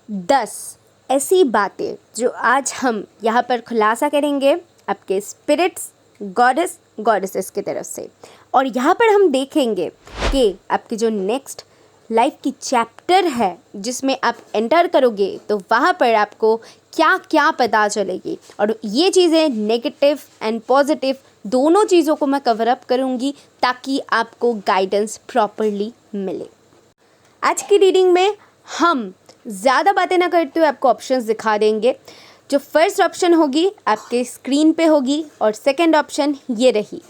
10 ऐसी बातें जो आज हम यहाँ पर खुलासा करेंगे आपके स्पिरिट्स, गॉडेसेस की तरफ से। और यहाँ पर हम देखेंगे कि आपकी जो नेक्स्ट लाइफ की चैप्टर है जिसमें आप एंटर करोगे तो वहाँ पर आपको क्या क्या पता चलेगी। और ये चीज़ें नेगेटिव एंड पॉजिटिव दोनों चीज़ों को मैं कवर अप करूँगी ताकि आपको गाइडेंस प्रॉपरली मिले। आज की रीडिंग में हम ज़्यादा बातें ना करते हुए आपको ऑप्शंस दिखा देंगे। जो फर्स्ट ऑप्शन होगी आपके स्क्रीन पे होगी और सेकंड ऑप्शन ये रही।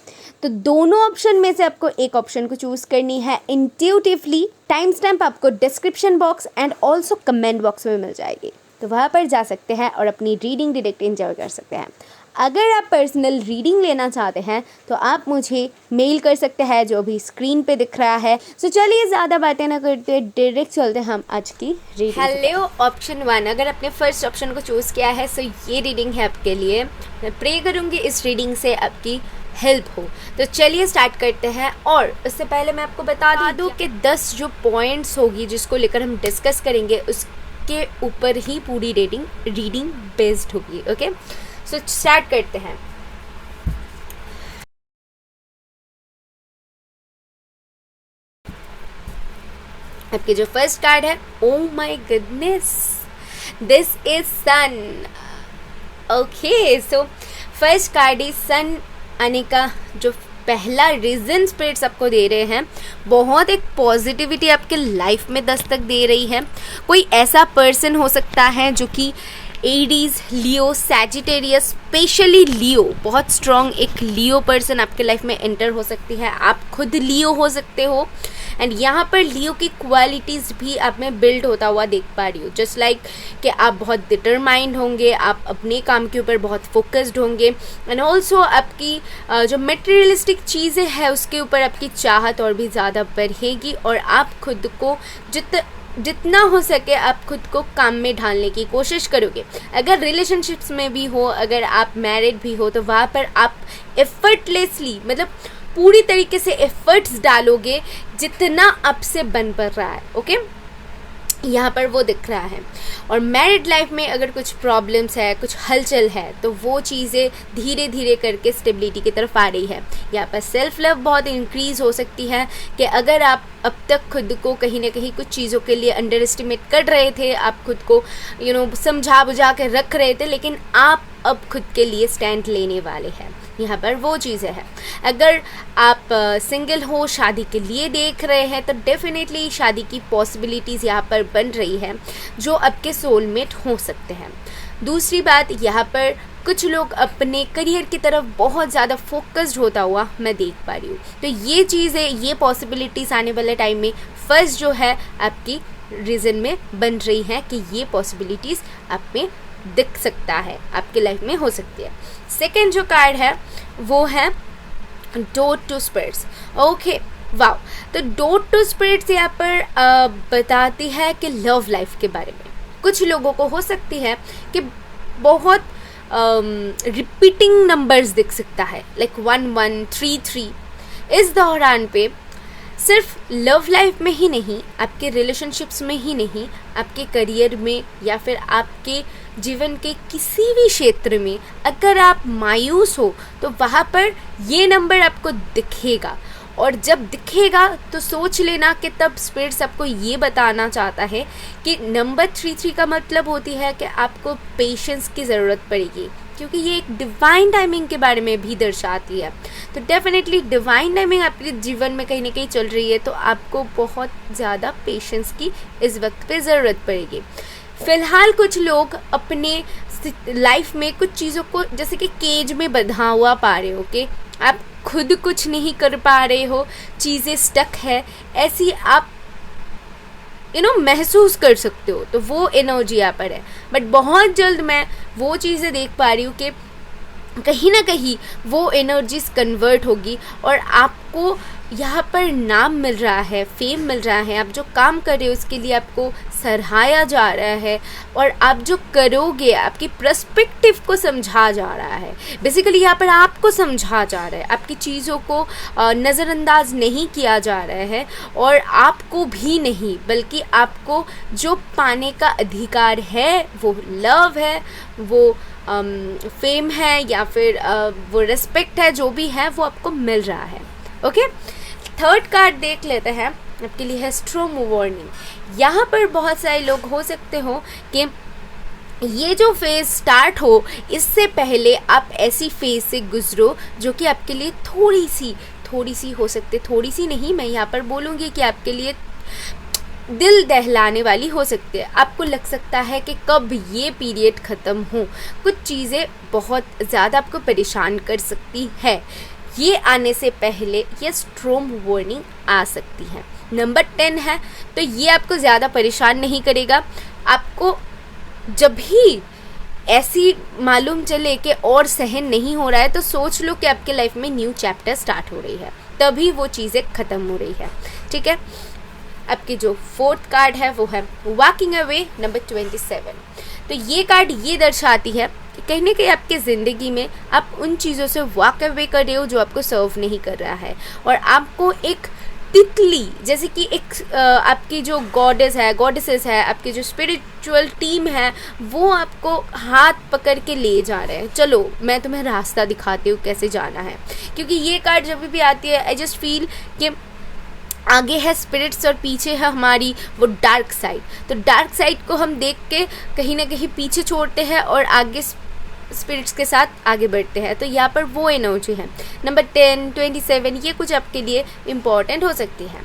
तो दोनों ऑप्शन में से आपको एक ऑप्शन को चूज़ करनी है इंट्यूटिवली। टाइम स्टैम्प आपको description box and also comment box में मिल जाएगी, तो वहाँ पर जा सकते हैं और अपनी रीडिंग डायरेक्ट एंजॉय कर सकते हैं। अगर आप पर्सनल रीडिंग लेना चाहते हैं तो आप मुझे मेल कर सकते हैं जो अभी स्क्रीन पे दिख रहा है। सो चलिए ज़्यादा बातें ना करते हुए डायरेक्ट चलते हैं हम आज की रीडिंग। हेलो ऑप्शन 1, अगर आपने फर्स्ट ऑप्शन को चूज़ किया है सो ये रीडिंग है आपके लिए। मैं प्रे करूँगी इस रीडिंग से आपकी हेल्प हो। तो चलिए स्टार्ट करते हैं। और उससे पहले मैं आपको बता दूँ कि 10 जो पॉइंट्स होगी जिसको लेकर हम डिस्कस करेंगे उसके ऊपर ही पूरी रीडिंग बेस्ड होगी। ओके, सो स्टार्ट करते हैं। आपके जो फर्स्ट कार्ड है, oh my goodness, this is sun. Okay, so first card is sun आने का जो पहला रीजन स्पिरिट्स आपको दे रहे हैं, बहुत एक पॉजिटिविटी आपके लाइफ में दस्तक दे रही है। कोई ऐसा पर्सन हो सकता है जो कि एरीज, लियो, सैजिटेरियस, स्पेशली लियो, बहुत स्ट्रॉन्ग एक लियो पर्सन आपके लाइफ में एंटर हो सकती है। आप खुद लियो हो सकते हो एंड यहाँ पर लियो की क्वालिटीज़ भी आप में बिल्ड होता हुआ देख पा रही हो। जस्ट लाइक कि आप बहुत डिटरमाइंड होंगे, आप अपने काम के ऊपर बहुत फोकस्ड होंगे एंड ऑल्सो आपकी जो मटेरियलिस्टिक चीज़ें हैं उसके ऊपर आपकी चाहत और भी ज़्यादा बढ़ेगी और आप खुद को जितना हो सके आप खुद को काम में ढालने की कोशिश करोगे। अगर रिलेशनशिप्स में भी हो, अगर आप मैरिड भी हो, तो वहाँ पर आप एफर्टलेसली, मतलब पूरी तरीके से एफर्ट्स डालोगे जितना आपसे बन पड़ रहा है। ओके, यहाँ पर वो दिख रहा है। और मैरिड लाइफ में अगर कुछ प्रॉब्लम्स है, कुछ हलचल है, तो वो चीज़ें धीरे धीरे करके स्टेबिलिटी की तरफ आ रही है। यहाँ पर सेल्फ लव बहुत इंक्रीज़ हो सकती है कि अगर आप अब तक खुद को कहीं ना कहीं कुछ चीज़ों के लिए अंडर एस्टिमेट कर रहे थे, आप खुद को समझा बुझा के रख रहे थे, लेकिन आप अब खुद के लिए स्टैंड लेने वाले हैं। यहाँ पर वो चीज़ें हैं। अगर आप सिंगल हो, शादी के लिए देख रहे हैं, तो डेफिनेटली शादी की पॉसिबिलिटीज़ यहाँ पर बन रही है जो आपके सोलमेट हो सकते हैं। दूसरी बात, यहाँ पर कुछ लोग अपने करियर की तरफ बहुत ज़्यादा फोकस्ड होता हुआ मैं देख पा रही हूँ। तो ये चीज़ें, ये पॉसिबिलिटीज़ आने वाले टाइम में फर्स्ट जो है आपकी रीज़न में बन रही हैं कि ये पॉसिबिलिटीज़ आप में दिख सकता है, आपके लाइफ में हो सकती है। सेकेंड जो कार्ड है वो है door to spirits. Okay, wow. तो डोर टू स्पिरिट्स यहाँ पर बताती है कि लव लाइफ के बारे में। कुछ लोगों को हो सकती है कि बहुत रिपीटिंग नंबर्स दिख सकता है, लाइक 1133। इस दौरान पे सिर्फ लव लाइफ में ही नहीं, आपके रिलेशनशिप्स में ही नहीं, आपके करियर में या फिर आपके जीवन के किसी भी क्षेत्र में अगर आप मायूस हो तो वहाँ पर ये नंबर आपको दिखेगा। और जब दिखेगा तो सोच लेना कि तब स्पिरिट्स आपको ये बताना चाहता है कि नंबर 33 का मतलब होती है कि आपको पेशेंस की ज़रूरत पड़ेगी, क्योंकि ये एक डिवाइन टाइमिंग के बारे में भी दर्शाती है। तो डेफिनेटली डिवाइन टाइमिंग आपके जीवन में कहीं ना कहीं चल रही है, तो आपको बहुत ज़्यादा पेशेंस की इस वक्त पे ज़रूरत पड़ेगी। फ़िलहाल कुछ लोग अपने लाइफ में कुछ चीज़ों को जैसे कि केज में बंधा हुआ पा रहे हो कि आप खुद कुछ नहीं कर पा रहे हो, चीज़ें स्टक है, ऐसी आप महसूस कर सकते हो। तो वो एनर्जी यहाँ पर है। बट बहुत जल्द मैं वो चीज़ें देख पा रही हूँ कि कहीं ना कहीं वो एनर्जीज कन्वर्ट होगी और आपको यहाँ पर नाम मिल रहा है, फेम मिल रहा है, आप जो काम कर रहे हो उसके लिए आपको सराहाया जा रहा है और आप जो करोगे आपकी पर्सपेक्टिव को समझा जा रहा है। बेसिकली यहाँ पर आपको समझा जा रहा है, आपकी चीज़ों को नज़रअंदाज नहीं किया जा रहा है और आपको भी नहीं, बल्कि आपको जो पाने का अधिकार है वो लव है, वो फेम है या फिर वो रिस्पेक्ट है, जो भी है वो आपको मिल रहा है। ओके, थर्ड कार्ड देख लेते हैं, आपके लिए है स्ट्रॉन्ग वार्निंग। यहाँ पर बहुत सारे लोग हो सकते हो कि ये जो फेज़ स्टार्ट हो इससे पहले आप ऐसी फेज़ से गुजरो जो कि आपके लिए थोड़ी सी हो सकती, थोड़ी सी नहीं, मैं यहाँ पर बोलूँगी कि आपके लिए दिल दहलाने वाली हो सकती है। आपको लग सकता है कि कब ये पीरियड ख़त्म हो, कुछ चीज़ें बहुत ज़्यादा आपको परेशान कर सकती है। ये आने से पहले ये स्ट्रॉन्ग वार्निंग आ सकती है। नंबर 10 है, तो ये आपको ज़्यादा परेशान नहीं करेगा। आपको जब भी ऐसी मालूम चले कि और सहन नहीं हो रहा है, तो सोच लो कि आपके लाइफ में न्यू चैप्टर स्टार्ट हो रही है, तभी वो चीज़ें ख़त्म हो रही है। ठीक है, आपकी जो फोर्थ कार्ड है वो है वॉकिंग अवे, नंबर 27। तो ये कार्ड ये दर्शाती है कि कहीं ना कहीं आपके ज़िंदगी में आप उन चीज़ों से वॉक अवे कर रहे हो जो आपको सर्व नहीं कर रहा है, और आपको एक तितली जैसे कि एक आपकी जो गॉडेसेस है, आपकी जो स्पिरिचुअल टीम है, वो आपको हाथ पकड़ के ले जा रहे हैं, चलो मैं तुम्हें रास्ता दिखाती हूँ कैसे जाना है। क्योंकि ये कार्ड जब भी आती है, आई जस्ट फील कि आगे है स्पिरिट्स और पीछे है हमारी वो डार्क साइड। तो डार्क साइड को हम देख के कहीं ना कहीं पीछे छोड़ते हैं और आगे स्पिरिट्स के साथ आगे बढ़ते हैं। तो यहाँ पर वो एनर्जी है। नंबर 10, 27 ये कुछ आपके लिए इम्पॉर्टेंट हो सकती है।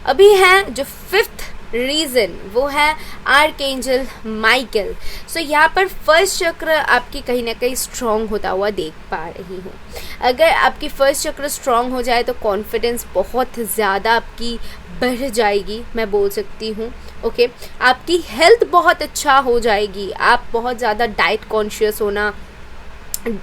अभी है जो फिफ्थ रीज़न, वो है आर्कएंजल माइकल। सो यहाँ पर फर्स्ट चक्र आपकी कहीं ना कहीं स्ट्रॉन्ग होता हुआ देख पा रही हूँ। अगर आपकी फर्स्ट चक्र स्ट्रॉन्ग हो जाए तो कॉन्फिडेंस बहुत ज़्यादा आपकी बढ़ जाएगी, मैं बोल सकती हूँ। ओके, आपकी हेल्थ बहुत अच्छा हो जाएगी। आप बहुत ज़्यादा डाइट कॉन्शियस होना,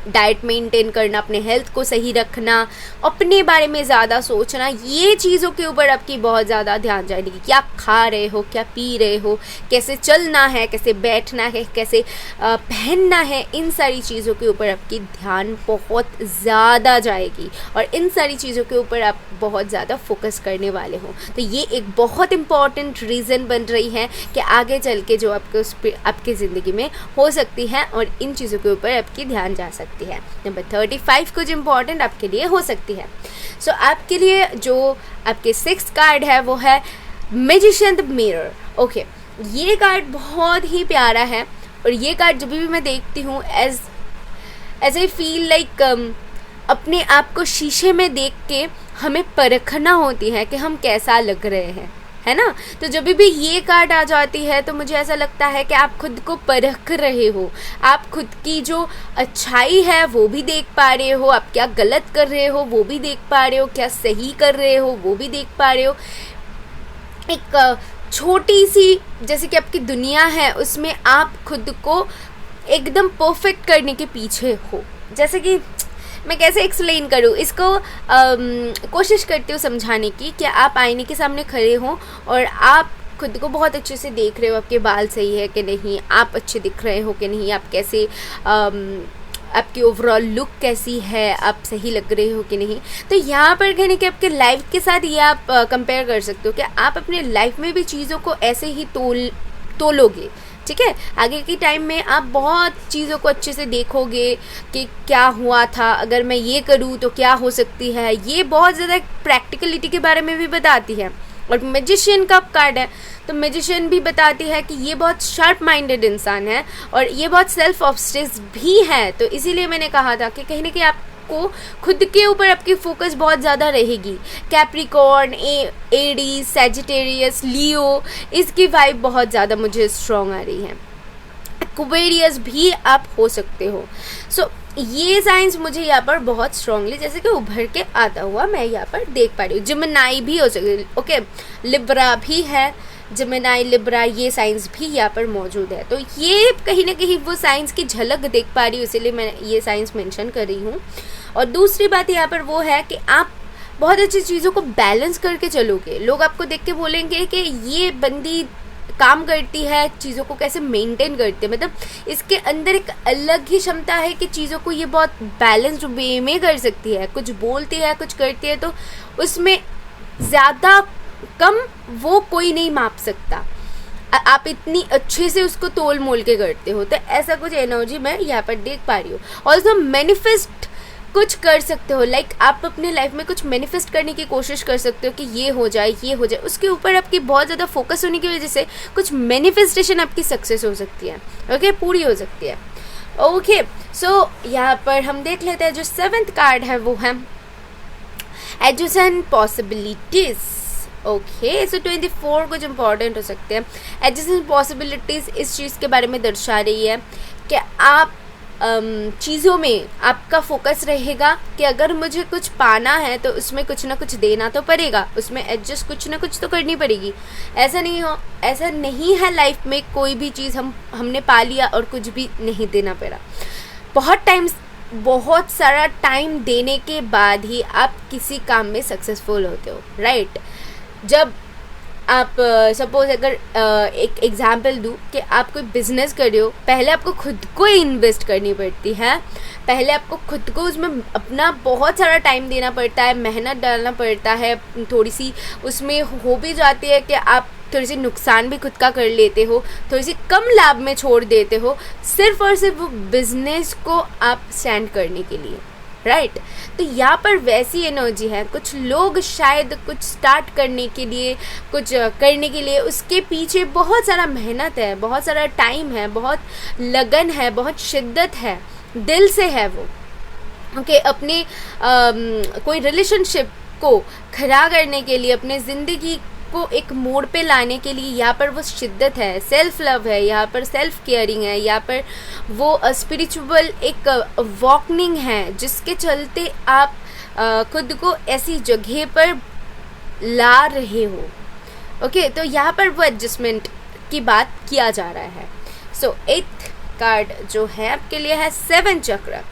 डाइट मेंटेन करना, अपने हेल्थ को सही रखना, अपने बारे में ज़्यादा सोचना, ये चीज़ों के ऊपर आपकी बहुत ज़्यादा ध्यान जाएगी। क्या खा रहे हो, क्या पी रहे हो, कैसे चलना है, कैसे बैठना है, कैसे पहनना है, इन सारी चीज़ों के ऊपर आपकी ध्यान बहुत ज़्यादा जाएगी और इन सारी चीज़ों के ऊपर आप बहुत ज़्यादा फोकस करने वाले हो। तो ये एक बहुत इम्पॉर्टेंट रीज़न बन रही है कि आगे चल के जो आपकी ज़िंदगी में हो सकती है और इन चीज़ों के ऊपर आपकी ध्यान जा सकती है। नंबर 35 कुछ इम्पॉर्टेंट आपके लिए हो सकती है। सो आपके लिए जो आपके 6th कार्ड है वो है मैजिशियन द मिरर। ओके, ये कार्ड बहुत ही प्यारा है और ये कार्ड जब भी मैं देखती हूँ एज आई फील लाइक अपने आप को शीशे में देख के हमें परखना होती है कि हम कैसा लग रहे हैं, है ना। तो जब भी ये कार्ड आ जाती है तो मुझे ऐसा लगता है कि आप खुद को परख रहे हो, आप खुद की जो अच्छाई है वो भी देख पा रहे हो, आप क्या गलत कर रहे हो वो भी देख पा रहे हो, क्या सही कर रहे हो वो भी देख पा रहे हो। एक छोटी सी जैसे कि आपकी दुनिया है उसमें आप खुद को एकदम परफेक्ट करने के पीछे हो। जैसे कि मैं कैसे एक्सप्लेन करूँ इसको, कोशिश करती हूँ समझाने की कि आप आईने के सामने खड़े हो और आप खुद को बहुत अच्छे से देख रहे हो, आपके बाल सही है कि नहीं, आप अच्छे दिख रहे हो कि नहीं, आप कैसे आपकी ओवरऑल लुक कैसी है, आप सही लग रहे हो कि नहीं। तो यहाँ पर कहने कि आपके लाइफ के साथ ये आप कंपेयर कर सकते हो कि आप अपने लाइफ में भी चीज़ों को ऐसे ही तोलोगे। ठीक है, आगे के टाइम में आप बहुत चीज़ों को अच्छे से देखोगे कि क्या हुआ था, अगर मैं ये करूँ तो क्या हो सकती है। ये बहुत ज़्यादा प्रैक्टिकलिटी के बारे में भी बताती है। और मैजिशियन का कार्ड है तो मैजिशियन भी बताती है कि ये बहुत शार्प माइंडेड इंसान है और ये बहुत सेल्फ ऑब्सेस्ड भी है। तो इसीलिए मैंने कहा था कि कहीं ना कहीं आपको खुद के ऊपर आपकी फोकस बहुत ज़्यादा रहेगी। कैप्रिकॉर्न, एरीज, सैजिटेरियस, लियो, इसकी वाइब बहुत ज़्यादा मुझे स्ट्रॉन्ग आ रही है। एक्वेरियस भी आप हो सकते हो। सो ये साइंस मुझे यहाँ पर बहुत स्ट्रांगली जैसे कि उभर के आता हुआ मैं यहाँ पर देख पा रही हूँ। जिमिनाई भी हो सकती है, ओके, लिब्रा भी है, जिमिनाई, लिब्रा, ये साइंस भी यहाँ पर मौजूद है। तो ये कहीं ना कहीं वो साइंस की झलक देख पा रही हूँ, इसीलिए मैं ये साइंस मेंशन कर रही हूँ। और दूसरी बात यहाँ पर वो है कि आप बहुत अच्छी चीज़ों को बैलेंस करके चलोगे, लोग आपको देख के बोलेंगे कि ये बंदी काम करती है, चीज़ों को कैसे मेंटेन करती है, मतलब इसके अंदर एक अलग ही क्षमता है कि चीज़ों को ये बहुत बैलेंस्ड वे में कर सकती है, कुछ बोलती है कुछ करती है, तो उसमें ज़्यादा कम वो कोई नहीं माप सकता, आप इतनी अच्छे से उसको तोल मोल के करते हो। तो ऐसा कुछ एनर्जी मैं यहाँ पर देख पा रही हूँ। ऑल्सो मैनिफेस्ट कुछ कर सकते हो, लाइक आप अपने लाइफ में कुछ मैनिफेस्ट करने की कोशिश कर सकते हो कि ये हो जाए ये हो जाए, उसके ऊपर आपकी बहुत ज़्यादा फोकस होने की वजह से कुछ मैनिफेस्टेशन आपकी सक्सेस हो सकती है, ओके, पूरी हो सकती है। ओके, सो यहाँ पर हम देख लेते हैं जो 7th कार्ड है वो है एडजेसेंट पॉसिबिलिटीज। ओके, सो 24 कुछ इंपॉर्टेंट हो सकते हैं। एडजेसेंट पॉसिबिलिटीज इस चीज़ के बारे में दर्शा रही है कि आप चीज़ों में आपका फोकस रहेगा कि अगर मुझे कुछ पाना है तो उसमें कुछ ना कुछ देना तो पड़ेगा, उसमें एडजस्ट कुछ ना कुछ तो करनी पड़ेगी। ऐसा नहीं है लाइफ में कोई भी चीज़ हमने पा लिया और कुछ भी नहीं देना पड़ा। बहुत सारा टाइम देने के बाद ही आप किसी काम में सक्सेसफुल होते हो, राइट। जब आप सपोज अगर एक एग्जांपल दूँ कि आप कोई बिजनेस कर रहे हो, पहले आपको खुद को इन्वेस्ट करनी पड़ती है, पहले आपको खुद को उसमें अपना बहुत सारा टाइम देना पड़ता है, मेहनत डालना पड़ता है, थोड़ी सी उसमें हो भी जाती है कि आप थोड़ी सी नुकसान भी खुद का कर लेते हो, थोड़ी सी कम लाभ में छोड़ देते हो, सिर्फ और सिर्फ वो बिजनेस को आप स्टैंड करने के लिए, राइट। तो यहाँ पर वैसी एनर्जी है, कुछ लोग शायद कुछ स्टार्ट करने के लिए, कुछ करने के लिए उसके पीछे बहुत सारा मेहनत है, बहुत सारा टाइम है, बहुत लगन है, बहुत शिद्दत है, दिल से है वो, ओके। अपने कोई रिलेशनशिप को खड़ा करने के लिए, अपने ज़िंदगी को एक मोड़ पे लाने के लिए यहाँ पर वो शिद्दत है, सेल्फ लव है, यहाँ पर सेल्फ केयरिंग है, यहाँ पर वो स्पिरिचुअल एक वॉकनिंग है जिसके चलते आप खुद को ऐसी जगह पर ला रहे हो, ओके। तो यहाँ पर वो एडजस्टमेंट की बात किया जा रहा है। सो 8th कार्ड जो है आपके लिए है 7 चक्र।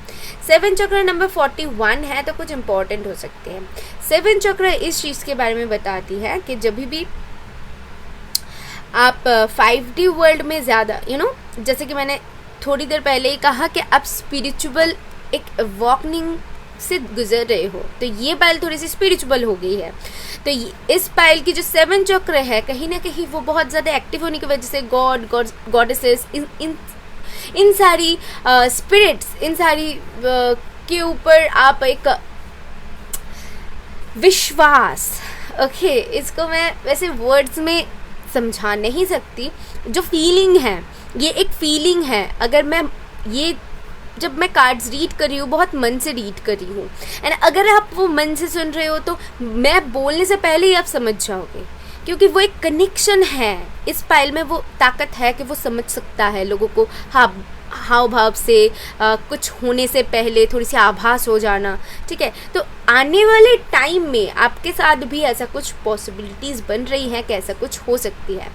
7 चक्र नंबर 41 है, तो कुछ इंपॉर्टेंट हो सकते हैं। 7 चक्र इस चीज़ के बारे में बताती है कि जब भी आप 5D वर्ल्ड में ज़्यादा जैसे कि मैंने थोड़ी देर पहले ही कहा कि आप स्पिरिचुअल एक वॉकनिंग से गुजर रहे हो, तो ये पायल थोड़ी सी स्पिरिचुअल हो गई है। तो इस पायल की जो 7 चक्र है, कहीं ना कहीं वो बहुत ज़्यादा एक्टिव होने की वजह से गॉडेसेस इन सारी स्पिरिट्स, इन सारी के ऊपर आप एक विश्वास, ओके, इसको मैं वैसे वर्ड्स में समझा नहीं सकती, जो फीलिंग है, ये एक फीलिंग है। जब मैं कार्ड्स रीड कर रही हूँ, बहुत मन से रीड कर रही हूँ, एंड अगर आप वो मन से सुन रहे हो तो मैं बोलने से पहले ही आप समझ जाओगे, क्योंकि वो एक कनेक्शन है। इस पायल में वो ताकत है कि वो समझ सकता है लोगों को, हाव भाव से, कुछ होने से पहले थोड़ी सी आभास हो जाना, ठीक है। तो आने वाले टाइम में आपके साथ भी ऐसा कुछ पॉसिबिलिटीज़ बन रही हैं कि ऐसा कुछ हो सकती है।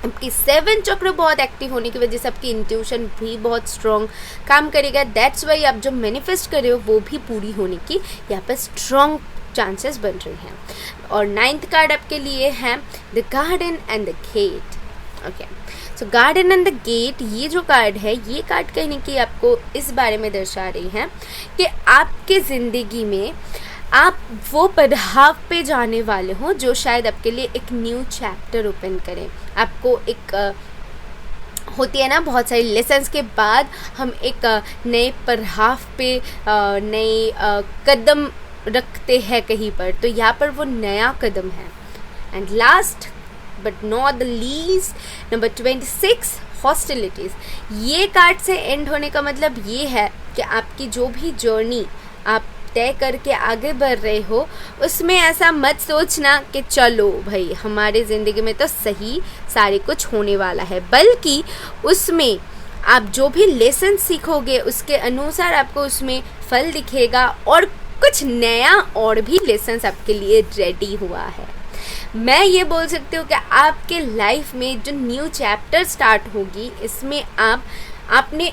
आपकी 7 चक्र बहुत एक्टिव होने की वजह से आपकी इंट्यूशन भी बहुत स्ट्रॉन्ग काम करेगा। दैट्स वाई आप जो मैनिफेस्ट कर रहे हो वो भी पूरी होने की यहाँ पर स्ट्रॉन्ग चांसेस बन रही हैं। और 9th कार्ड आपके लिए है the garden and the gate, okay. So garden and the gate, ये जो कार्ड है, ये कार्ड कहने की आपको इस बारे में दर्शा रही है कि आपके ज़िंदगी में आप वो पड़ाव पे जाने वाले हो जो शायद आपके लिए एक न्यू चैप्टर ओपन करें। आपको एक होती है ना, बहुत सारी लेसन्स के बाद हम एक नए पड़ाव पे नए कदम रखते हैं कहीं पर, तो यहाँ पर वो नया कदम है। And last but not the least, number 26 hostilities. ये कार्ड से एंड होने का मतलब ये है कि आपकी जो भी जर्नी आप तय करके आगे बढ़ रहे हो, उसमें ऐसा मत सोचना कि चलो भाई हमारे ज़िंदगी में तो सही सारे कुछ होने वाला है, बल्कि उसमें आप जो भी लेसन सीखोगे उसके अनुसार आपको उसमें फल दिखेगा और कुछ नया और भी लेसन्स आपके लिए रेडी हुआ है। मैं ये बोल सकती हूँ कि आपके लाइफ में जो न्यू चैप्टर स्टार्ट होगी, इसमें आपने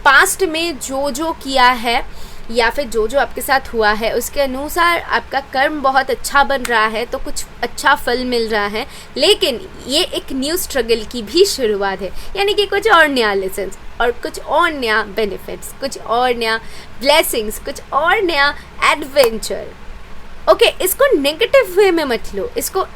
पास्ट में जो किया है या फिर जो जो आपके साथ हुआ है उसके अनुसार आपका कर्म बहुत अच्छा बन रहा है, तो कुछ अच्छा फल मिल रहा है। लेकिन ये एक न्यू स्ट्रगल की भी शुरुआत है, यानी कि कुछ और नया लेसन और कुछ और नया बेनिफिट्स, कुछ और नया ब्लेसिंग्स, कुछ और नया एडवेंचर। ओके, इसको नेगेटिव वे में मत लो, इसको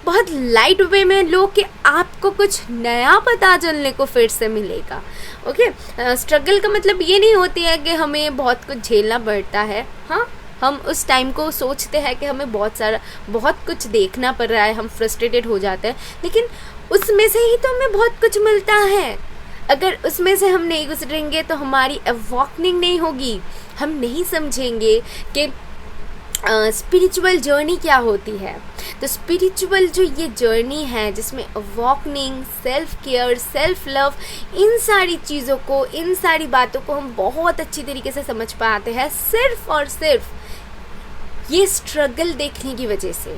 बहुत लाइट वे में लो कि आपको कुछ नया पता चलने को फिर से मिलेगा। ओके, स्ट्रगल का मतलब ये नहीं होती है कि हमें बहुत कुछ झेलना पड़ता है। हाँ, हम उस टाइम को सोचते हैं कि हमें बहुत कुछ देखना पड़ रहा है, हम फ्रस्ट्रेटेड हो जाते हैं, लेकिन उसमें से ही तो हमें बहुत कुछ मिलता है। अगर उसमें से हम नहीं गुजरेंगे तो हमारी अवॉकनिंग नहीं होगी, हम नहीं समझेंगे कि स्पिरिचुअल जर्नी क्या होती है। तो स्पिरिचुअल जो ये जर्नी है जिसमें अवॉकनिंग, सेल्फ केयर, सेल्फ लव, इन सारी चीज़ों को, इन सारी बातों को हम बहुत अच्छी तरीके से समझ पाते हैं सिर्फ और सिर्फ ये स्ट्रगल देखने की वजह से।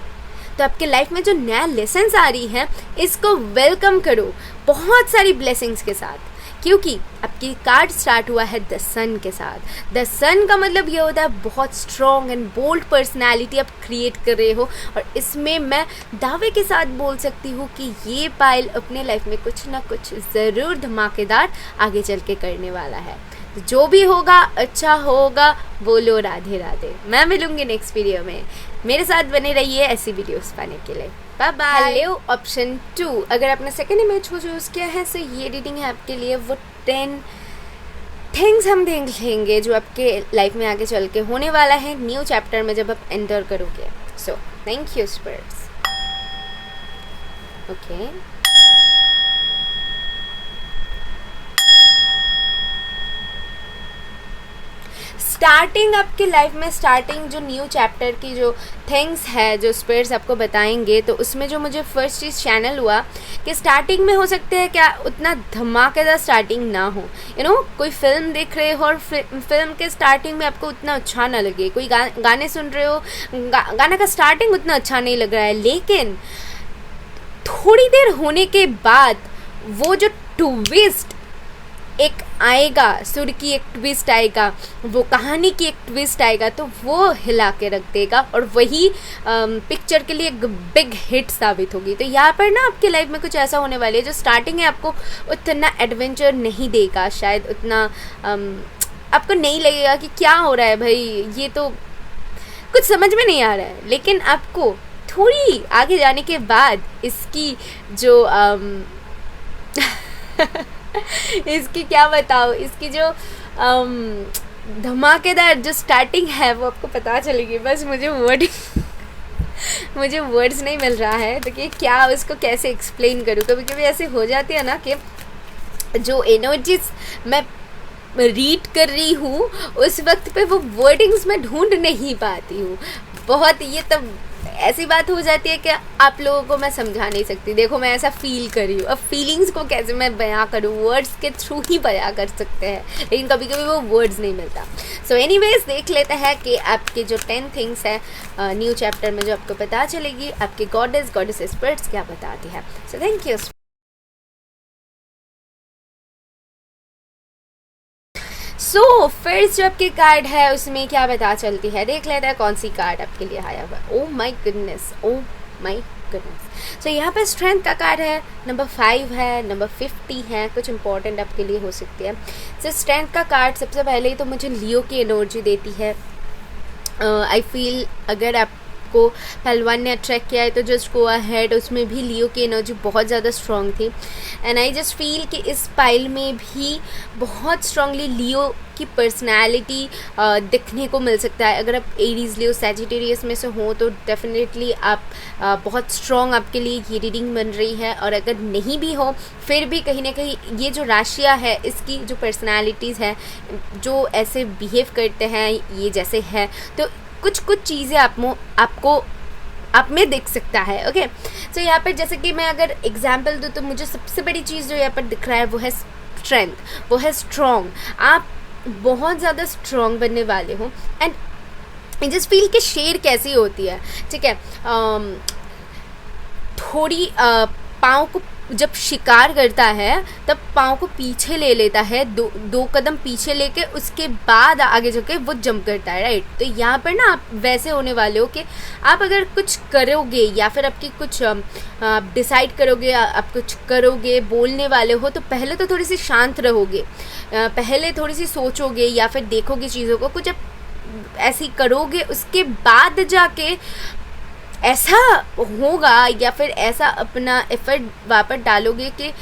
तो आपके लाइफ में जो नया लेसन्स आ रही है, इसको वेलकम करो बहुत सारी ब्लेसिंग्स के साथ, क्योंकि आपकी कार्ड स्टार्ट हुआ है द सन के साथ। द सन का मतलब ये होता है बहुत स्ट्रॉन्ग एंड बोल्ड पर्सनैलिटी आप क्रिएट कर रहे हो, और इसमें मैं दावे के साथ बोल सकती हूँ कि ये पाइल अपने लाइफ में कुछ ना कुछ ज़रूर धमाकेदार आगे चल के करने वाला है। तो जो भी होगा अच्छा होगा। बोलो राधे राधे। मैं मिलूंगी नेक्स्ट वीडियो में, मेरे साथ बने रहिए ऐसी वीडियोस पाने के लिए। Bye bye. हेलो ऑप्शन 2, अगर आपने सेकेंड इमेज को चूज़ किया है, सो ये रीडिंग है आपके लिए। वो 10 थिंग्स हम देख लेंगे जो आपके लाइफ में आगे चल के होने वाला है न्यू चैप्टर में जब आप एंटर करोगे। So thank you spirits. Okay, starting आपके लाइफ में, स्टार्टिंग जो न्यू चैप्टर की जो थिंग्स है जो स्पिरिट्स आपको बताएंगे, तो उसमें जो मुझे फर्स्ट चीज़ चैनल हुआ कि स्टार्टिंग में हो सकते हैं क्या उतना धमाकेदार स्टार्टिंग ना हो। कोई फिल्म देख रहे हो और फिल्म के स्टार्टिंग में आपको उतना अच्छा ना लगे, कोई गाने सुन रहे हो, गाना का स्टार्टिंग उतना अच्छा नहीं लग रहा है, लेकिन थोड़ी देर होने के बाद वो जो ट्विस्ट एक आएगा, सुर की एक ट्विस्ट आएगा, वो कहानी की एक ट्विस्ट आएगा, तो वो हिला के रख देगा और वही पिक्चर के लिए एक बिग हिट साबित होगी। तो यहाँ पर ना आपके लाइफ में कुछ ऐसा होने वाला है जो स्टार्टिंग है आपको उतना एडवेंचर नहीं देगा, शायद उतना आपको नहीं लगेगा कि क्या हो रहा है भाई, ये तो कुछ समझ में नहीं आ रहा है, लेकिन आपको थोड़ी आगे जाने के बाद इसकी जो इसकी क्या बताओ, इसकी जो धमाकेदार जो स्टार्टिंग है वो आपको पता चलेगी। बस मुझे वर्ड्स नहीं मिल रहा है, तो कि क्या उसको कैसे एक्सप्लेन करूँ। कभी कभी ऐसे हो जाती है ना कि जो एनर्जीज मैं रीड कर रही हूँ उस वक्त पे वो वर्डिंग्स मैं ढूंढ नहीं पाती हूँ। बहुत ये तब ऐसी बात हो जाती है कि आप लोगों को मैं समझा नहीं सकती। देखो मैं ऐसा फील कर रही हूँ, अब फीलिंग्स को कैसे मैं बयां करूँ, वर्ड्स के थ्रू ही बयां कर सकते हैं, लेकिन कभी कभी वो वर्ड्स नहीं मिलता। सो एनीवेज देख लेते हैं कि आपके जो 10 थिंग्स है न्यू चैप्टर में जो आपको पता चलेगी, आपके गॉडेस स्पिरिट्स क्या बताती है। सो थैंक यू। सो फिर जो आपके कार्ड है उसमें क्या पता चलती है, देख लेते हैं कौन सी कार्ड आपके लिए आया हुआ है। Oh my goodness, oh my goodness. So यहाँ पर स्ट्रेंथ का कार्ड है, नंबर 5 है, नंबर 50 है, कुछ इंपॉर्टेंट आपके लिए हो सकती है। सो स्ट्रेंथ का कार्ड सबसे पहले ही तो मुझे लियो की एनर्जी देती है। आई फील अगर आपको पहलवान ने अट्रैक्ट किया है तो जस्ट गो अहेड, उसमें भी लियो की एनर्जी बहुत ज़्यादा स्ट्रॉन्ग थी। एंड आई जस्ट फील कि इस पाइल में भी बहुत स्ट्रांगली लियो की पर्सनैलिटी दिखने को मिल सकता है। अगर आप एरीज लियो सैजिटेरियस में से हो तो डेफिनेटली आप बहुत स्ट्रॉन्ग आपके लिए ये रीडिंग बन रही है, और अगर नहीं भी हो फिर भी कहीं ना कहीं ये जो राशियाँ है इसकी जो पर्सनैलिटीज़ है जो ऐसे बिहेव करते हैं ये जैसे है, तो कुछ चीज़ें आपको आप में दिख सकता है। ओके, सो यहाँ पर जैसे कि मैं अगर एग्जांपल दूँ तो मुझे सबसे बड़ी चीज़ जो यहाँ पर दिख रहा है वो है स्ट्रेंथ, वो है स्ट्रॉन्ग। आप बहुत ज़्यादा स्ट्रॉन्ग बनने वाले हो। एंड आई जस्ट फील कि शेर कैसी होती है, ठीक है, थोड़ी पाँव को जब शिकार करता है तब पाँव को पीछे ले लेता है, दो कदम पीछे लेके उसके बाद आगे जाके वो जंप करता है, राइट। तो यहाँ पर ना आप वैसे होने वाले हो कि आप अगर कुछ करोगे या फिर आपकी कुछ आप डिसाइड करोगे, आप कुछ करोगे, बोलने वाले हो, तो पहले तो थोड़ी सी शांत रहोगे, पहले थोड़ी सी सोचोगे या फिर देखोगे चीज़ों को, कुछ ऐसी करोगे, उसके बाद जाके ऐसा होगा या फिर ऐसा अपना एफर्ट वापस डालोगे कि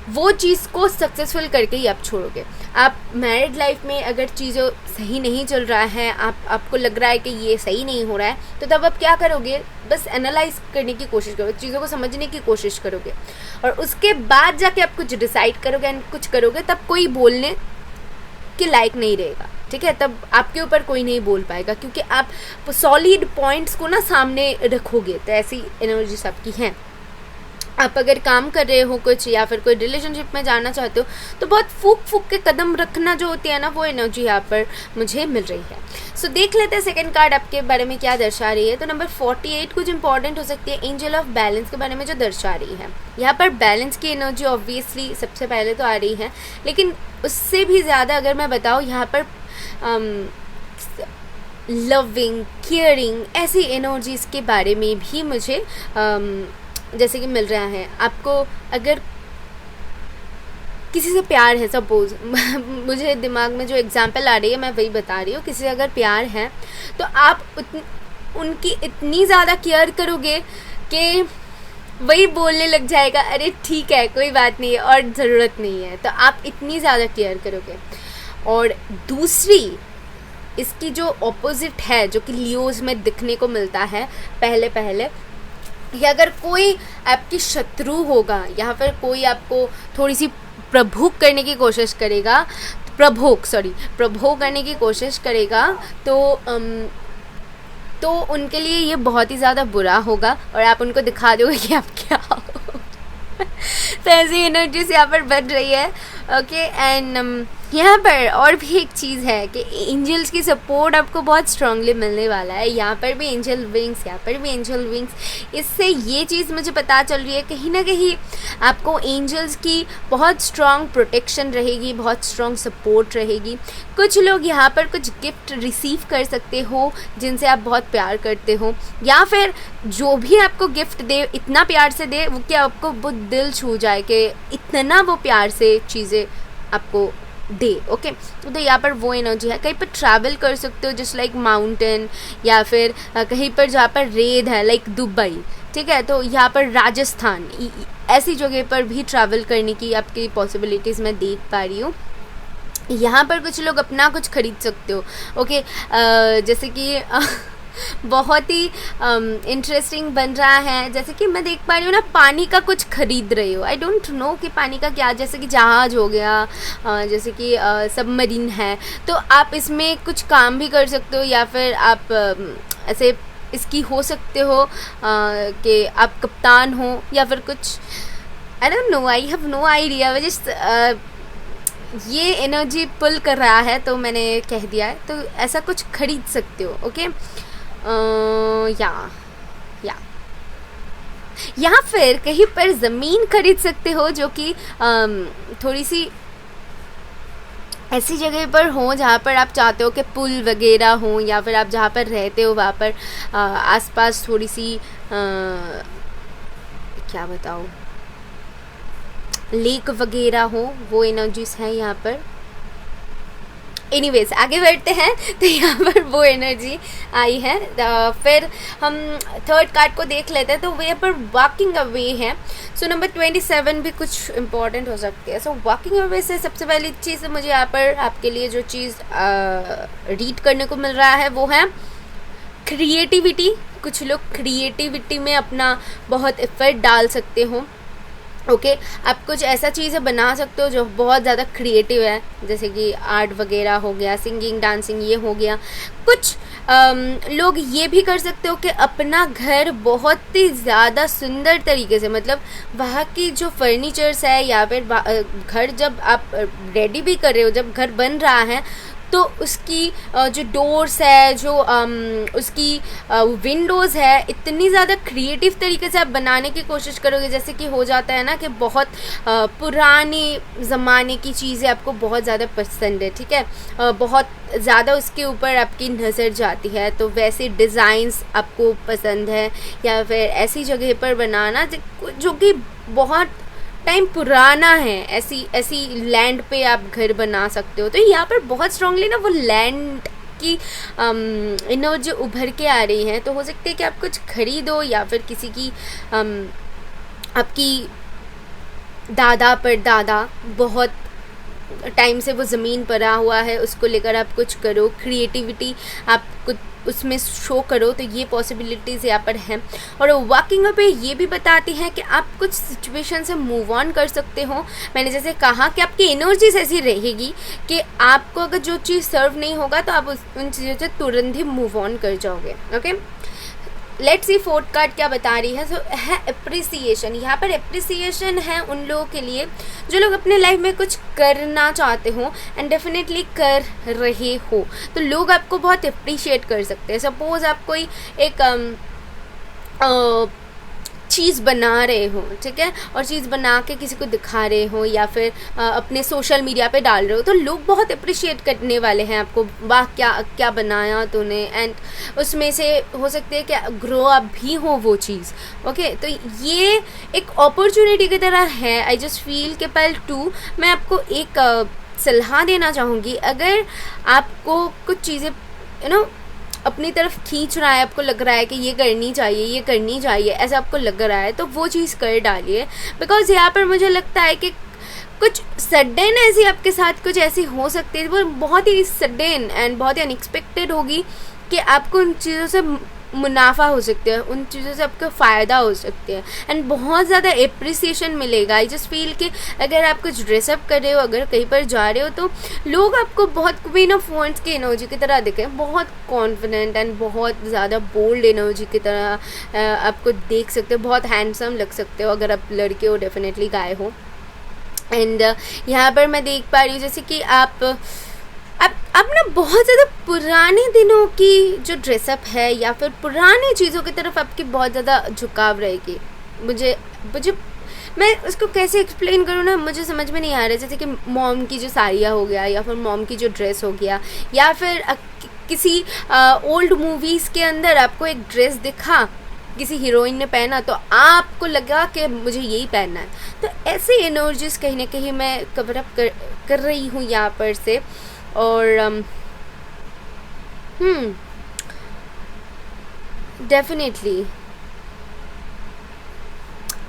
वो चीज़ को सक्सेसफुल करके ही आप छोड़ोगे। आप मैरिड लाइफ में अगर चीज़ों सही नहीं चल रहा है, आपको लग रहा है कि ये सही नहीं हो रहा है, तो तब आप क्या करोगे, बस एनालाइज करने की कोशिश करोगे, चीज़ों को समझने की कोशिश करोगे, और उसके बाद जाके आप कुछ डिसाइड करोगे एंड कुछ करोगे, तब कोई बोलने के लायक नहीं रहेगा, ठीक है। तब आपके ऊपर कोई नहीं बोल पाएगा, क्योंकि आप सॉलिड पॉइंट्स को ना सामने रखोगे। तो ऐसी एनर्जीज आपकी हैं। आप अगर काम कर रहे हो कुछ या फिर कोई रिलेशनशिप में जाना चाहते हो, तो बहुत फूक के कदम रखना जो होती है ना, वो एनर्जी यहाँ पर मुझे मिल रही है। सो देख लेते हैं सेकंड कार्ड आपके बारे में क्या दर्शा रही है। तो नंबर 48 कुछ इंपॉर्टेंट हो सकती है, एंजल ऑफ बैलेंस के बारे में जो दर्शा रही है। यहाँ पर बैलेंस की एनर्जी ऑब्वियसली सबसे पहले तो आ रही है, लेकिन उससे भी ज़्यादा अगर मैं बताऊँ, यहाँ पर लविंग, केयरिंग, ऐसी एनर्जीज़ के बारे में भी मुझे जैसे कि मिल रहा है। आपको अगर किसी से प्यार है, सपोज मुझे दिमाग में जो एग्जांपल आ रही है मैं वही बता रही हूँ, किसी से अगर प्यार है तो आप उनकी इतनी ज़्यादा केयर करोगे कि वही बोलने लग जाएगा, अरे ठीक है कोई बात नहीं है और ज़रूरत नहीं है, तो आप इतनी ज़्यादा केयर करोगे। और दूसरी इसकी जो ऑपोजिट है, जो कि लियोज़ में दिखने को मिलता है पहले कि अगर कोई आपकी शत्रु होगा या फिर कोई आपको थोड़ी सी प्रभोग करने की कोशिश करेगा, प्रभोग करने की कोशिश करेगा, तो उनके लिए ये बहुत ही ज़्यादा बुरा होगा और आप उनको दिखा दोगे कि आप क्या हो। तो ऐसी एनर्जीज यहाँ पर बढ़ रही है, ओके। एंड यहाँ पर और भी एक चीज़ है कि एंजल्स की सपोर्ट आपको बहुत स्ट्रांगली मिलने वाला है। यहाँ पर भी एंजल विंग्स, यहाँ पर भी एंजल विंग्स। इससे ये चीज़ मुझे पता चल रही है, कहीं ना कहीं आपको एंजल्स की बहुत स्ट्रांग प्रोटेक्शन रहेगी, बहुत स्ट्रांग सपोर्ट रहेगी। कुछ लोग यहाँ पर कुछ गिफ्ट रिसीव कर सकते हो जिनसे आप बहुत प्यार करते हो, या फिर जो भी आपको गिफ्ट दे इतना प्यार से दे वो कि आपको वो दिल छू जाए कि इतना वो प्यार से चीज़ें आपको दे, ओके। तो यहाँ पर वो एनर्जी है। कहीं पर ट्रैवल कर सकते हो जस्ट लाइक माउंटेन, या फिर कहीं पर जहाँ पर रेत है लाइक दुबई, ठीक है। तो यहाँ पर राजस्थान, ऐसी जगह पर भी ट्रैवल करने की आपकी पॉसिबिलिटीज़ मैं देख पा रही हूँ। यहाँ पर कुछ लोग अपना कुछ खरीद सकते हो, ओके। जैसे कि बहुत ही इंटरेस्टिंग बन रहा है, जैसे कि मैं देख पा रही हूँ ना, पानी का कुछ खरीद रहे हो। आई डोंट नो कि पानी का क्या, जैसे कि जहाज़ हो गया, जैसे कि सबमरीन है, तो आप इसमें कुछ काम भी कर सकते हो, या फिर आप ऐसे इसकी हो सकते हो कि आप कप्तान हो या फिर कुछ, I don't know, I have no idea. Just ये एनर्जी पुल कर रहा है तो मैंने कह दिया है, तो ऐसा कुछ खरीद सकते हो, ओके। या फिर कहीं पर ज़मीन खरीद सकते हो जो कि थोड़ी सी ऐसी जगह पर हो जहाँ पर आप चाहते हो कि पुल वगैरह हो, या फिर आप जहाँ पर रहते हो वहाँ पर आसपास थोड़ी सी क्या बताऊँ, लेक वगैरह हो, वो एनर्जीज हैं यहाँ पर। एनीवेज आगे बढ़ते हैं। तो यहाँ पर वो एनर्जी आई है। फिर हम थर्ड कार्ड को देख लेते हैं। तो वहाँ पर वॉकिंग अवे है। सो नंबर 27 भी कुछ इम्पॉर्टेंट हो सकती है। सो वॉकिंग अवे से सबसे पहली चीज़ मुझे यहाँ पर आपके लिए जो चीज़ रीड करने को मिल रहा है वो है क्रिएटिविटी। कुछ लोग क्रिएटिविटी में अपना बहुत एफर्ट डाल सकते हो, ओके। आप कुछ ऐसा चीज़ें बना सकते हो जो बहुत ज़्यादा क्रिएटिव है, जैसे कि आर्ट वगैरह हो गया, सिंगिंग, डांसिंग, ये हो गया। कुछ लोग ये भी कर सकते हो कि अपना घर बहुत ही ज़्यादा सुंदर तरीके से, मतलब वहाँ की जो फर्नीचर्स है या फिर घर जब आप रेडी भी कर रहे हो, जब घर बन रहा है तो उसकी जो डोर्स है, जो उसकी विंडोज़ है, इतनी ज़्यादा क्रिएटिव तरीके से आप बनाने की कोशिश करोगे। जैसे कि हो जाता है ना कि बहुत पुराने ज़माने की चीज़ें आपको बहुत ज़्यादा पसंद है, ठीक है, बहुत ज़्यादा उसके ऊपर आपकी नज़र जाती है, तो वैसे डिज़ाइंस आपको पसंद है, या फिर ऐसी जगह पर बनाना जो कि बहुत टाइम पुराना है, ऐसी ऐसी लैंड पे आप घर बना सकते हो। तो यहाँ पर बहुत स्ट्रांगली ना वो लैंड की एनर्जी उभर के आ रही है। तो हो सकता है कि आप कुछ खरीदो, या फिर किसी की आपकी दादा परदादा बहुत टाइम से वो ज़मीन पड़ा हुआ है, उसको लेकर आप कुछ करो, क्रिएटिविटी आप कुछ उसमें शो करो। तो ये पॉसिबिलिटीज़ यहाँ पर हैं। और वॉकिंग पे ये भी बताती है कि आप कुछ सिचुएशन से मूव ऑन कर सकते हो। मैंने जैसे कहा कि आपकी एनर्जीज ऐसी रहेगी कि आपको अगर जो चीज़ सर्व नहीं होगा तो आप उन चीज़ों से तुरंत ही मूव ऑन कर जाओगे। Okay, let's C fourth card क्या बता रही है। सो है अप्रिसिएशन। यहाँ पर अप्रिसिएशन है उन लोगों के लिए जो लोग अपने लाइफ में कुछ करना चाहते हो एंड डेफिनेटली कर रहे हो। तो लोग आपको बहुत अप्रिशिएट कर सकते हैं। सपोज आप कोई एक चीज़ बना रहे हो, ठीक है, और चीज़ बना के किसी को दिखा रहे हो, या फिर अपने सोशल मीडिया पे डाल रहे हो, तो लोग बहुत अप्रिशिएट करने वाले हैं आपको। वाह, क्या क्या बनाया तूने, एंड उसमें से हो सकते है कि ग्रो अप भी हो वो चीज़। ओके, तो ये एक अपॉर्चुनिटी की तरह है। आई जस्ट फील के पहल टू मैं आपको एक सलाह देना चाहूँगी। अगर आपको कुछ चीज़ें अपनी तरफ खींच रहा है, आपको लग रहा है कि ये करनी चाहिए, ऐसा आपको लग रहा है, तो वो चीज़ कर डालिए। बिकॉज यहाँ पर मुझे लगता है कि कुछ सडन ऐसी आपके साथ कुछ ऐसी हो सकती है, वो बहुत ही सडन एंड बहुत ही अनएक्सपेक्टेड होगी कि आपको उन चीज़ों से मुनाफा हो सकता है, उन चीज़ों से आपका फ़ायदा हो सकता है एंड बहुत ज़्यादा एप्रिसिएशन मिलेगा। आई जस्ट फील कि अगर आप कुछ ड्रेसअप कर रहे हो, अगर कहीं पर जा रहे हो, तो लोग आपको बहुत क्वीन ऑफ वॉन्ड्स की एनर्जी की तरह दिखें, बहुत कॉन्फिडेंट एंड बहुत ज़्यादा बोल्ड एनर्जी की तरह आपको देख सकते हो, बहुत हैंडसम लग सकते हो अगर आप लड़के हो, डेफिनेटली गाय हो। एंड यहाँ पर मैं देख पा रही हूँ जैसे कि आप ना बहुत ज़्यादा पुराने दिनों की जो ड्रेसअप है या फिर पुरानी चीज़ों की तरफ आपकी बहुत ज़्यादा झुकाव रहेगी। मुझे मैं उसको कैसे एक्सप्लेन करूँ ना, मुझे समझ में नहीं आ रहा। जैसे कि मॉम की जो साड़ियाँ हो गया, या फिर मॉम की जो ड्रेस हो गया, या फिर किसी ओल्ड मूवीज़ के अंदर आपको एक ड्रेस दिखा, किसी हीरोइन ने पहना, तो आपको लगा कि मुझे यही पहनना है। तो ऐसे एनर्जीज कहीं ना कहीं मैं कवर अप कर रही हूँ यहाँ पर से। और डेफिनेटली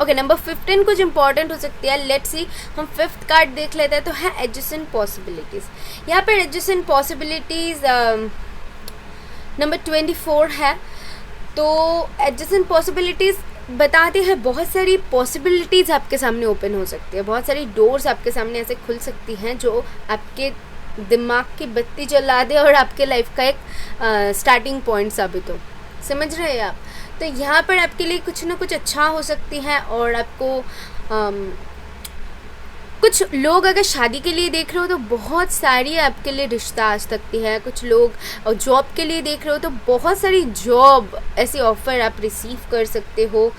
ओके, नंबर 15 कुछ इंपॉर्टेंट हो सकती है। लेट्स सी, हम 5th कार्ड देख लेते हैं। तो है एडजेसेंट पॉसिबिलिटीज़। यहाँ पर एडजेसेंट पॉसिबिलिटीज़ नंबर 24 है। तो एडजेसेंट पॉसिबिलिटीज़ बताते हैं बहुत सारी पॉसिबिलिटीज़ आपके सामने ओपन हो सकती है, बहुत सारी डोर्स आपके सामने ऐसे खुल सकती हैं जो आपके दिमाग की बत्ती जला दे और आपके लाइफ का एक स्टार्टिंग पॉइंट साबित हो। समझ रहे हैं आप? तो यहाँ पर आपके लिए कुछ ना कुछ अच्छा हो सकती है। और आपको कुछ लोग अगर शादी के लिए देख रहे हो तो बहुत सारी आपके लिए रिश्ता आ सकती है। कुछ लोग जॉब के लिए देख रहे हो तो बहुत सारी जॉब ऐसी ऑफ़र आप रिसीव कर सकते हो।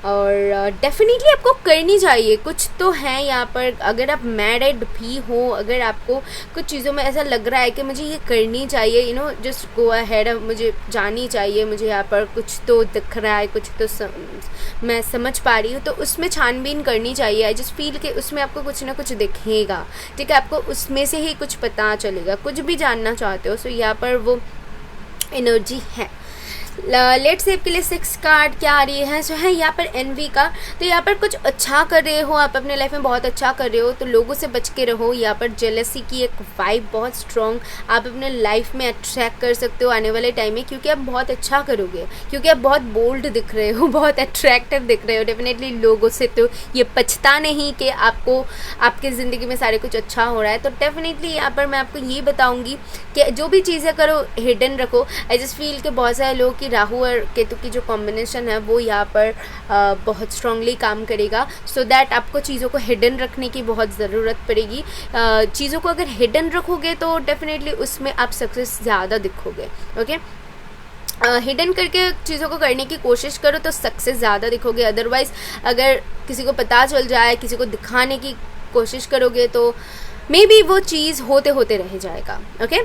और डेफिनेटली आपको करनी चाहिए। कुछ तो है यहाँ पर। अगर आप मैरिड भी हो, अगर आपको कुछ चीज़ों में ऐसा लग रहा है कि मुझे ये करनी चाहिए, जस्ट गो अहेड, मुझे जानी चाहिए, मुझे यहाँ पर कुछ तो दिख रहा है, कुछ तो मैं समझ पा रही हूँ, तो उसमें छानबीन करनी चाहिए। आई जस्ट फील कि उसमें आपको कुछ ना कुछ दिखेगा, ठीक है, आपको उसमें से ही कुछ पता चलेगा। कुछ भी जानना चाहते हो, सो यहाँ पर वो एनर्जी है। लेट्स से आपके लिए 6 कार्ड क्या आ रही है, जो है यहाँ पर एनवी का। तो यहाँ पर कुछ अच्छा कर रहे हो, आप अपने लाइफ में बहुत अच्छा कर रहे हो, तो लोगों से बच के रहो। यहाँ पर जेलसी की एक वाइब बहुत स्ट्रॉन्ग आप अपने लाइफ में अट्रैक्ट कर सकते हो आने वाले टाइम में, क्योंकि आप बहुत अच्छा करोगे, क्योंकि आप बहुत बोल्ड दिख रहे हो, बहुत अट्रैक्टिव दिख रहे हो। डेफिनेटली लोगों से तो ये पछता नहीं कि आपको आपकी ज़िंदगी में सारे कुछ अच्छा हो रहा है। तो डेफिनेटली यहाँ पर मैं आपको ये बताऊँगी कि जो भी चीज़ें करो हिडन रखो। आई जस्ट फील कि बहुत सारे लोग की कि राहु और केतु की जो कॉम्बिनेशन है वो यहाँ पर बहुत स्ट्रांगली काम करेगा, सो दैट आपको चीज़ों को हिडन रखने की बहुत ज़रूरत पड़ेगी। चीज़ों को अगर हिडन रखोगे तो डेफिनेटली उसमें आप सक्सेस ज़्यादा दिखोगे। ओके, हिडन करके चीज़ों को करने की कोशिश करो तो सक्सेस ज़्यादा दिखोगे। अदरवाइज़ अगर किसी को पता चल जाए, किसी को दिखाने की कोशिश करोगे तो मे बी वो चीज़ होते होते रह जाएगा। ओके,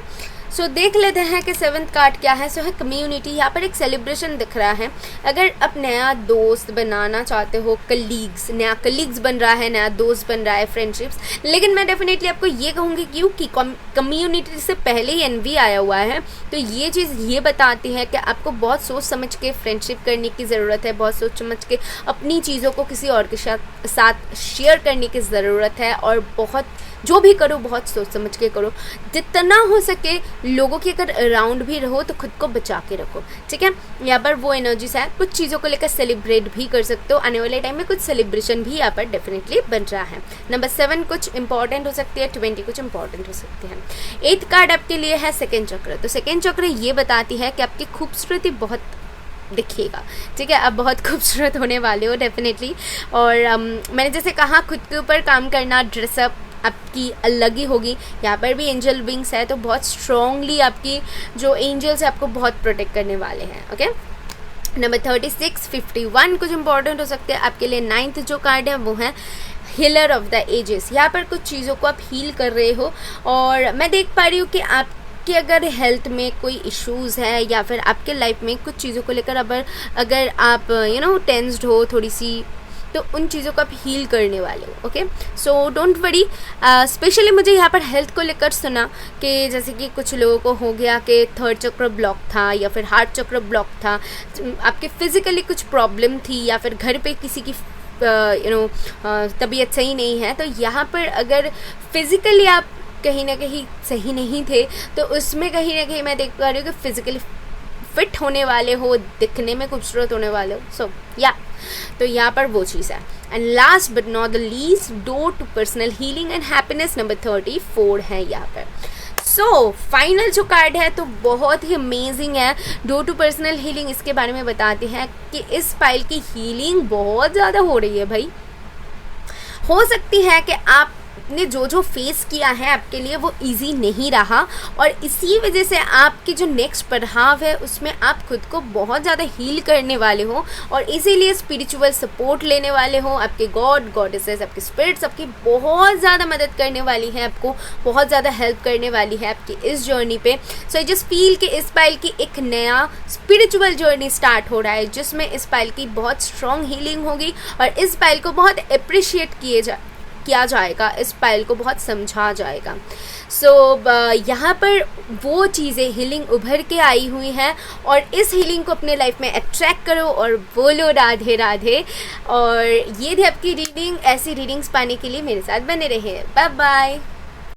सो देख लेते हैं कि 7th कार्ड क्या है। सो है कम्युनिटी। यहाँ पर एक सेलिब्रेशन दिख रहा है। अगर आप नया दोस्त बनाना चाहते हो, कलीग्स, नया कलीग्स बन रहा है, नया दोस्त बन रहा है, फ्रेंडशिप्स, लेकिन मैं डेफिनेटली आपको ये कहूँगी क्योंकि कम्युनिटी से पहले ही एनवी आया हुआ है, तो ये चीज़ ये बताती है कि आपको बहुत सोच समझ के फ्रेंडशिप करने की ज़रूरत है, बहुत सोच समझ के अपनी चीज़ों को किसी और के साथ शेयर करने की ज़रूरत है, और बहुत जो भी करो बहुत सोच समझ के करो। जितना हो सके लोगों के अगर अराउंड भी रहो तो खुद को बचा के रखो, ठीक है। यहाँ पर वो एनर्जीज है, कुछ चीज़ों को लेकर सेलिब्रेट भी कर सकते हो। आने वाले टाइम में कुछ सेलिब्रेशन भी यहाँ पर डेफिनेटली बन रहा है। नंबर 7 कुछ इंपॉर्टेंट हो सकती है, 20 कुछ इंपॉर्टेंट हो सकती है। 8th कार्ड आपके लिए है सेकेंड चक्र। तो सेकेंड चक्र ये बताती है कि आपकी खूबसूरती बहुत दिखेगा, ठीक है। आप बहुत खूबसूरत होने वाले हो डेफिनेटली। और मैंने जैसे कहा खुद के ऊपर काम करना, ड्रेसअप आपकी अलग ही होगी। यहाँ पर भी एंजल विंग्स है, तो बहुत स्ट्रॉन्गली आपकी जो एंजल्स है आपको बहुत प्रोटेक्ट करने वाले हैं। ओके, नंबर 36 51 कुछ इंपॉर्टेंट हो सकते हैं आपके लिए। 9th जो कार्ड है वो है हीलर ऑफ द एजेस। यहाँ पर कुछ चीज़ों को आप हील कर रहे हो, और मैं देख पा रही हूँ कि आप कि अगर हेल्थ में कोई इश्यूज़ है या फिर आपके लाइफ में कुछ चीज़ों को लेकर अगर आप टेंस्ड हो थोड़ी सी, तो उन चीज़ों को आप हील करने वाले हो। Okay, so don't worry. Specially मुझे यहाँ पर हेल्थ को लेकर सुना कि जैसे कि कुछ लोगों को हो गया कि 3rd चक्र ब्लॉक था या फिर हार्ट चक्र ब्लॉक था, आपके फिजिकली कुछ प्रॉब्लम थी या फिर घर पे किसी की तबीयत सही नहीं है, तो यहाँ पर अगर फिज़िकली आप कहीं ना कहीं सही नहीं थे तो उसमें कहीं ना कहीं मैं देख पा रही हूँ कि फिजिकली फिट होने वाले हो, दिखने में खूबसूरत होने वाले हो। सो या तो यहाँ पर वो चीज़ है। And last but not the least, door to personal healing and happiness number 34 है यहाँ पर। सो फाइनल जो कार्ड है तो बहुत ही अमेजिंग है। डोर टू पर्सनल हीलिंग इसके बारे में बताते हैं कि इस फाइल की हीलिंग बहुत ज़्यादा हो रही है भाई। हो सकती है कि आपने जो फेस किया है आपके लिए वो इजी नहीं रहा, और इसी वजह से आपकी जो नेक्स्ट पड़ाव है उसमें आप खुद को बहुत ज़्यादा हील करने वाले हो, और इसीलिए स्पिरिचुअल सपोर्ट लेने वाले हो। आपके गॉड गॉडेसेस, आपके स्पिरिट्स आपकी बहुत ज़्यादा मदद करने वाली हैं, आपको बहुत ज़्यादा हेल्प करने वाली है आपकी इस जर्नी पे। सो आई जस्ट फील कि इस पाइल की एक नया स्पिरिचुअल जर्नी स्टार्ट हो रहा है, जिसमें इस पाइल की बहुत स्ट्रॉन्ग हीलिंग होगी, और इस पाइल को बहुत अप्रिशिएट किया जाएगा, इस पाइल को बहुत समझा जाएगा। सो यहाँ पर वो चीज़ें हीलिंग उभर के आई हुई हैं, और इस हीलिंग को अपने लाइफ में अट्रैक्ट करो और बोलो राधे राधे। और ये थी आपकी रीडिंग। ऐसी रीडिंग्स पाने के लिए मेरे साथ बने रहे। Bye bye.